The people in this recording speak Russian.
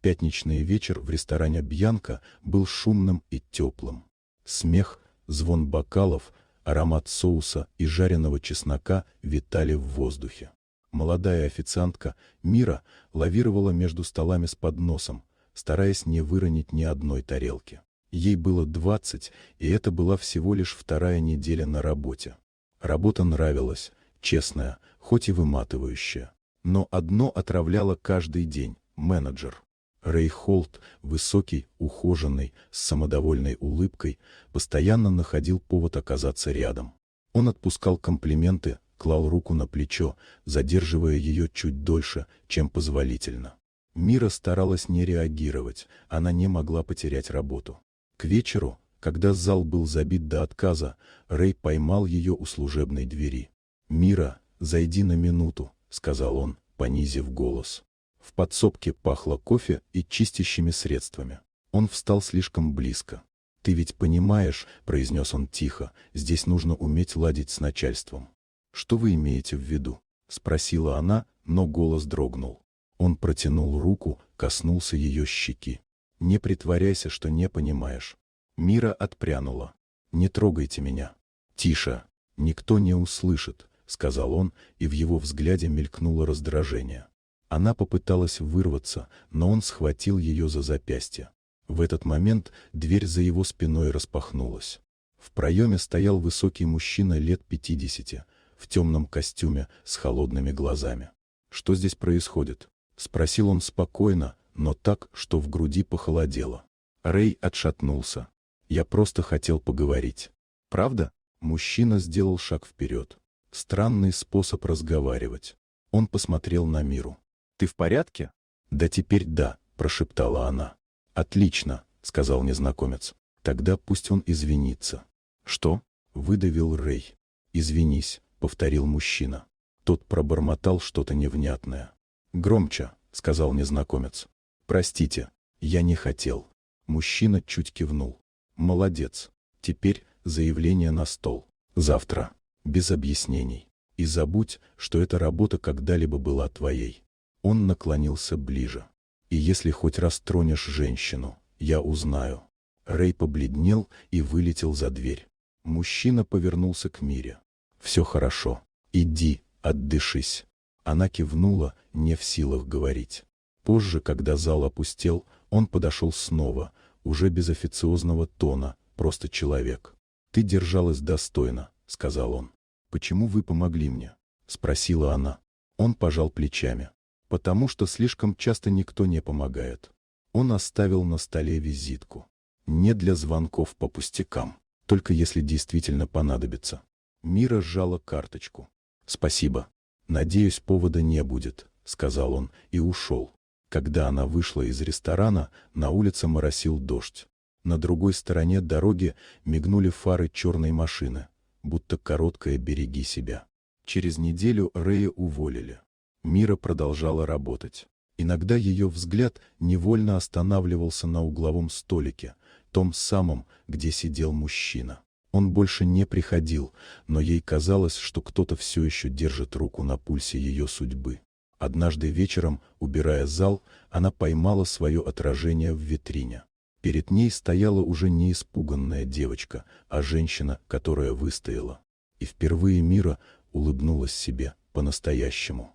Пятничный вечер в ресторане «Бьянка» был шумным и теплым. Смех, звон бокалов, аромат соуса и жареного чеснока витали в воздухе. Молодая официантка Мира лавировала между столами с подносом, стараясь не выронить ни одной тарелки. Ей было 20, и это была всего лишь вторая неделя на работе. Работа нравилась, честная, хоть и выматывающая. Но одно отравляло каждый день – менеджер. Рэй Холт, высокий, ухоженный, с самодовольной улыбкой, постоянно находил повод оказаться рядом. Он отпускал комплименты, клал руку на плечо, задерживая ее чуть дольше, чем позволительно. Мира старалась не реагировать, она не могла потерять работу. К вечеру, когда зал был забит до отказа, Рэй поймал ее у служебной двери. «Мира, зайди на минуту», — сказал он, понизив голос. В подсобке пахло кофе и чистящими средствами. Он встал слишком близко. «Ты ведь понимаешь», — произнес он тихо, — «здесь нужно уметь ладить с начальством». «Что вы имеете в виду?» — спросила она, но голос дрогнул. Он протянул руку, коснулся ее щеки. «Не притворяйся, что не понимаешь». Мира отпрянула. «Не трогайте меня». «Тише, никто не услышит», — сказал он, и в его взгляде мелькнуло раздражение. Она попыталась вырваться, но он схватил ее за запястье. В этот момент дверь за его спиной распахнулась. В проеме стоял высокий мужчина лет 50, в темном костюме с холодными глазами. «Что здесь происходит?» — спросил он спокойно, но так, что в груди похолодело. Рэй отшатнулся. «Я просто хотел поговорить». «Правда?» — мужчина сделал шаг вперед. Странный способ разговаривать. Он посмотрел на Миру. «Ты в порядке?» «Да теперь да», — прошептала она. «Отлично», — сказал незнакомец. «Тогда пусть он извинится». «Что?» — выдавил Рэй. «Извинись», — повторил мужчина. Тот пробормотал что-то невнятное. «Громче», — сказал незнакомец. «Простите, я не хотел». Мужчина чуть кивнул. «Молодец. Теперь заявление на стол. Завтра. Без объяснений. И забудь, что эта работа когда-либо была твоей». Он наклонился ближе. «И если хоть раз тронешь женщину, я узнаю». Рэй побледнел и вылетел за дверь. Мужчина повернулся к Мире. «Все хорошо. Иди, отдышись». Она кивнула, не в силах говорить. Позже, когда зал опустел, он подошел снова, уже без официозного тона, просто человек. «Ты держалась достойно», — сказал он. «Почему вы помогли мне?» — спросила она. Он пожал плечами. «Потому что слишком часто никто не помогает». Он оставил на столе визитку. «Не для звонков по пустякам, только если действительно понадобится». Мира сжала карточку. «Спасибо. Надеюсь, повода не будет», — сказал он и ушел. Когда она вышла из ресторана, на улице моросил дождь. На другой стороне дороги мигнули фары черной машины, будто короткое «береги себя». Через неделю Рэя уволили. Мира продолжала работать. Иногда ее взгляд невольно останавливался на угловом столике, том самом, где сидел мужчина. Он больше не приходил, но ей казалось, что кто-то все еще держит руку на пульсе ее судьбы. Однажды вечером, убирая зал, она поймала свое отражение в витрине. Перед ней стояла уже не испуганная девочка, а женщина, которая выстояла. И впервые Мира улыбнулась себе по-настоящему.